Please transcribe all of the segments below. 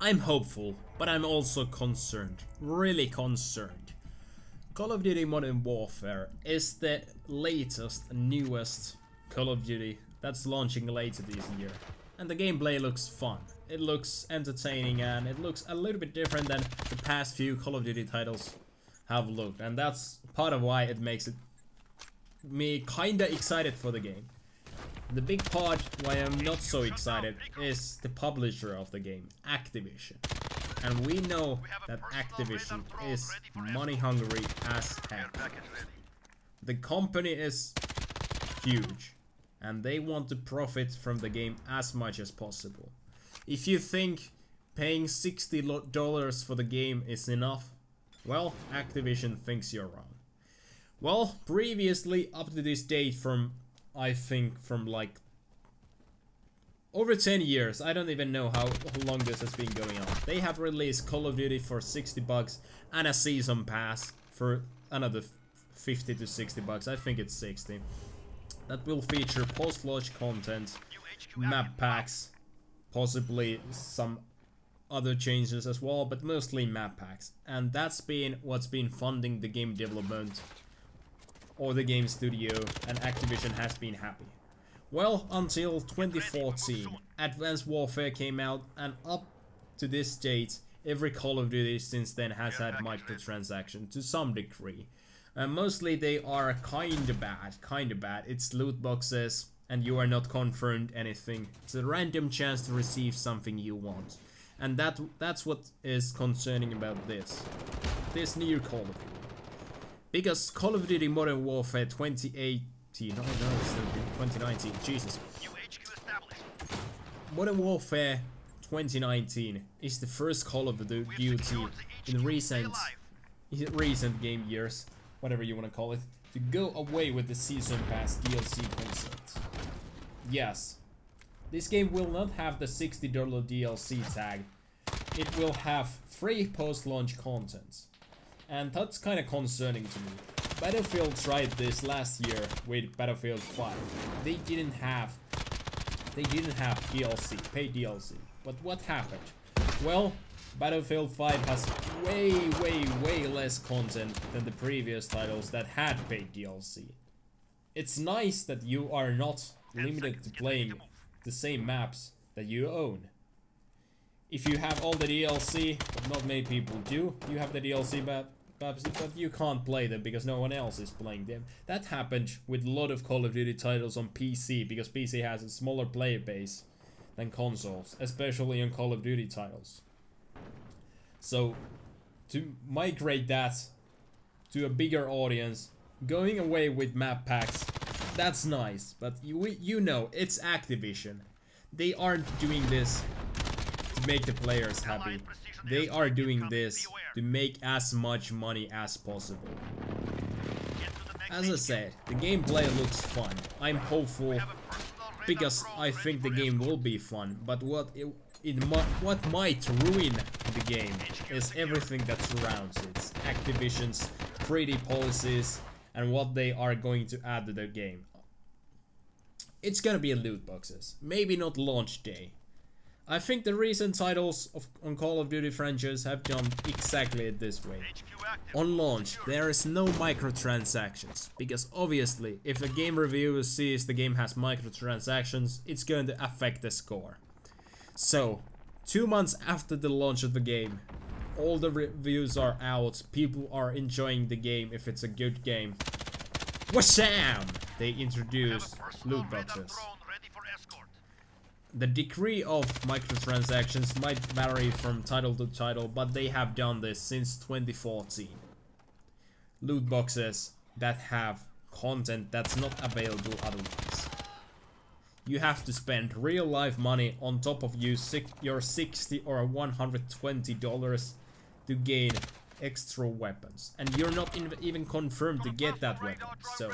I'm hopeful, but I'm also concerned, really concerned. Call of Duty Modern Warfare is the latest, newest Call of Duty that's launching later this year. And the gameplay looks fun, it looks entertaining, and it looks a little bit different than the past few Call of Duty titles have looked. And that's part of why it makes me kinda excited for the game. The big part why I'm not so excited is the publisher of the game, Activision. And we know that Activision is money hungry as heck. The company is huge and they want to profit from the game as much as possible. If you think paying $60 for the game is enough, well, Activision thinks you're wrong. Well, previously up to this date, I think from like over 10 years, I don't even know how long this has been going on. They have released Call of Duty for $60 and a season pass for another 50 to 60 bucks. I think it's 60. That will feature post-launch content, map packs, possibly some other changes as well, but mostly map packs. And that's been what's been funding the game development or the game studio, and Activision has been happy. Well, until 2014, Advanced Warfare came out, and up to this date, every Call of Duty since then has had microtransactions to some degree. Mostly they are kinda bad. It's loot boxes, and you are not confirmed anything. It's a random chance to receive something you want. And that's what is concerning about this new Call of Duty. Because Call of Duty Modern Warfare 2018, no, it's 2019, Jesus. Modern Warfare 2019 is the first Call of Duty in recent game years, whatever you want to call it, to go away with the Season Pass DLC concept. Yes, this game will not have the $60 DLC tag, it will have free post-launch content. And that's kind of concerning to me. Battlefield tried this last year with Battlefield 5. They didn't have DLC, paid DLC. But what happened? Well, Battlefield 5 has way less content than the previous titles that had paid DLC. It's nice that you are not limited to playing the same maps that you own. If you have all the DLC, but not many people do, you have the DLC maps, but you can't play them because no one else is playing them. That happened with a lot of Call of Duty titles on PC, because PC has a smaller player base than consoles, especially on Call of Duty titles. So, to migrate that to a bigger audience, going away with map packs, that's nice, but you know, it's Activision. They aren't doing this to make the players happy. They are doing this to make as much money as possible. As I said, the gameplay looks fun. I'm hopeful because I think the game will be fun, but what might ruin the game is everything that surrounds it. Activision's pretty policies and what they are going to add to the game. It's gonna be loot boxes, maybe not launch day. I think the recent titles on Call of Duty franchise have done exactly this way. On launch, there is no microtransactions, because obviously, if a game reviewer sees the game has microtransactions, it's going to affect the score. So, 2 months after the launch of the game, all the reviews are out, people are enjoying the game if it's a good game. Washam! They introduce loot boxes. The degree of microtransactions might vary from title to title, but they have done this since 2014. Loot boxes that have content that's not available otherwise. You have to spend real life money on top of your $60 or $120 to gain extra weapons, and you're not even confirmed to get that weapon. So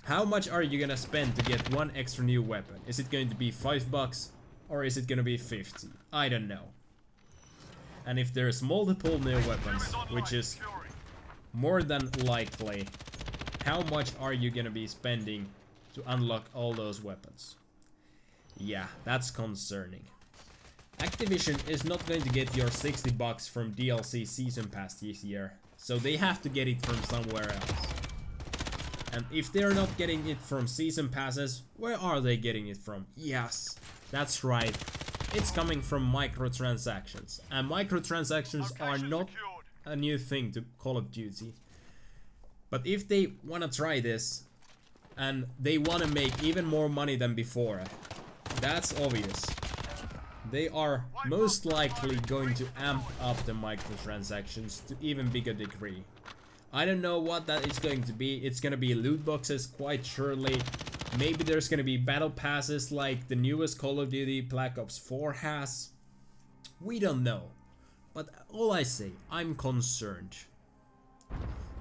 how much are you gonna spend to get one extra new weapon? Is it going to be $5 or is it gonna be 50? I don't know. And if there's multiple new weapons, which is more than likely, how much are you gonna be spending to unlock all those weapons? Yeah, that's concerning. Activision is not going to get your $60 from DLC Season Pass this year, so they have to get it from somewhere else. And if they're not getting it from Season Passes, where are they getting it from? Yes, that's right. It's coming from microtransactions. And microtransactions are not a new thing to Call of Duty. But if they want to try this, and they want to make even more money than before, that's obvious. They are most likely going to amp up the microtransactions to even bigger degree. I don't know what that is going to be. It's gonna be loot boxes quite surely. Maybe there's gonna be battle passes like the newest Call of Duty Black Ops 4 has. We don't know. But all I say, I'm concerned.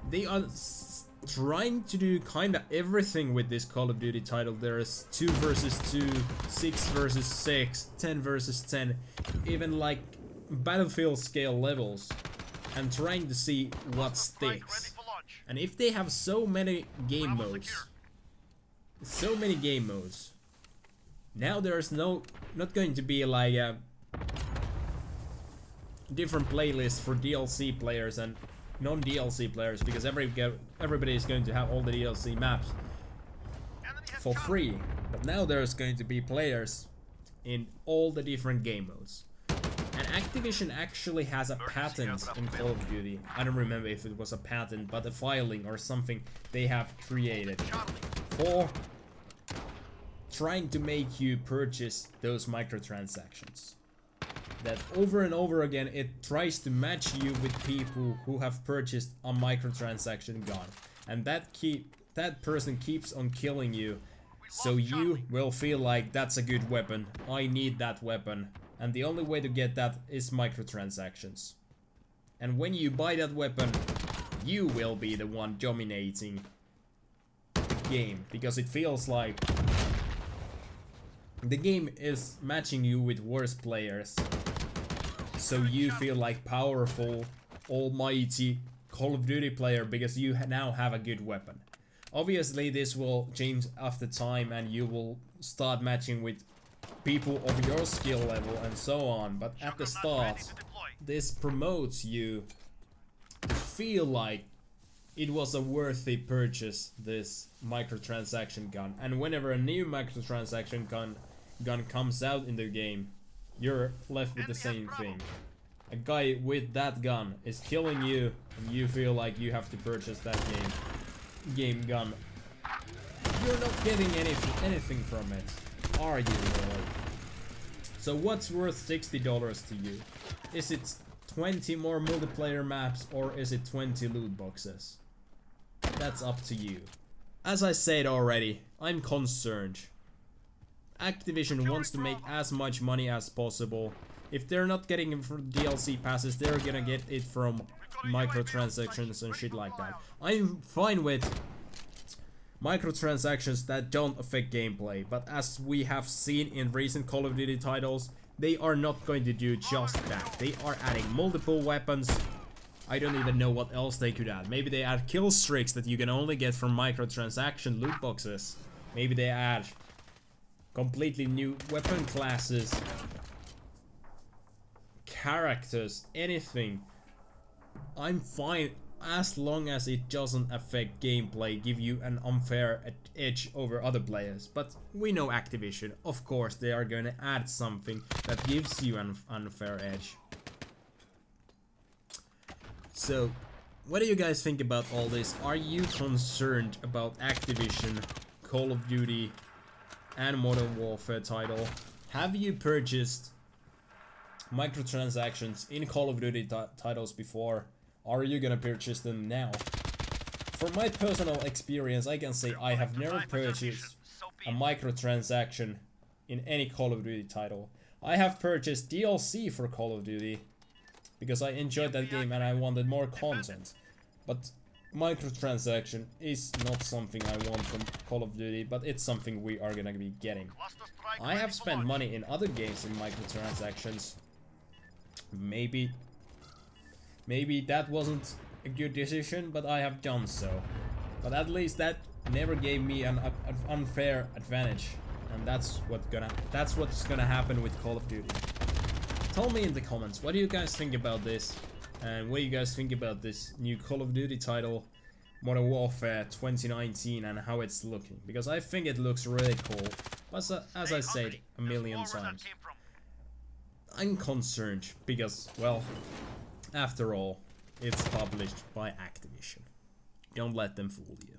They are trying to do kinda everything with this Call of Duty title. There is 2 versus 2, 6 versus 6, 10 versus 10, even like Battlefield scale levels, and trying to see what sticks. And if they have so many game modes, now there's not going to be like a different playlist for DLC players and non-DLC players, because everybody is going to have all the DLC maps for free. But now there's going to be players in all the different game modes. And Activision actually has a patent in Call of Duty. I don't remember if it was a patent, but a filing or something they have created for trying to make you purchase those microtransactions. That over and over again it tries to match you with people who have purchased a microtransaction gun, and that person keeps on killing you, so you will feel like that's a good weapon, I need that weapon, and the only way to get that is microtransactions. And when you buy that weapon, you will be the one dominating the game, because it feels like the game is matching you with worse players. So you feel like powerful, almighty Call of Duty player because you now have a good weapon. Obviously this will change after time and you will start matching with people of your skill level and so on, but at the start this promotes you to feel like it was a worthy purchase, this microtransaction gun. And whenever a new microtransaction gun comes out in the game, you're left with the same thing. A guy with that gun is killing you and you feel like you have to purchase that game gun. You're not getting anything from it, are you really? So what's worth $60 to you? Is it 20 more multiplayer maps or is it 20 loot boxes? That's up to you. As I said already, I'm concerned. Activision wants to make as much money as possible. If they're not getting it from DLC passes, they're gonna get it from microtransactions and shit like that. I'm fine with microtransactions that don't affect gameplay, but as we have seen in recent Call of Duty titles, they are not going to do just that. They are adding multiple weapons. I don't even know what else they could add. Maybe they add kill streaks that you can only get from microtransaction loot boxes. Maybe they add completely new weapon classes, characters, anything. I'm fine as long as it doesn't affect gameplay, give you an unfair edge over other players. But we know Activision, of course they are going to add something that gives you an unfair edge. So what do you guys think about all this? Are you concerned about Activision, Call of Duty and Modern Warfare title? Have you purchased microtransactions in Call of Duty titles before? Are you gonna purchase them now? From my personal experience, I can say I have never purchased a microtransaction in any Call of Duty title. I have purchased DLC for Call of Duty because I enjoyed that game and I wanted more content. But microtransaction is not something I want from Call of Duty, but it's something we are gonna be getting. I have spent money in other games in microtransactions. Maybe that wasn't a good decision, but I have done so. But at least that never gave me an unfair advantage, and that's what's gonna happen with Call of Duty. Tell me in the comments, what do you guys think about this? And what do you guys think about this new Call of Duty title, Modern Warfare 2019, and how it's looking? Because I think it looks really cool. But as I said a million times, I'm concerned because, well, after all, it's published by Activision. Don't let them fool you.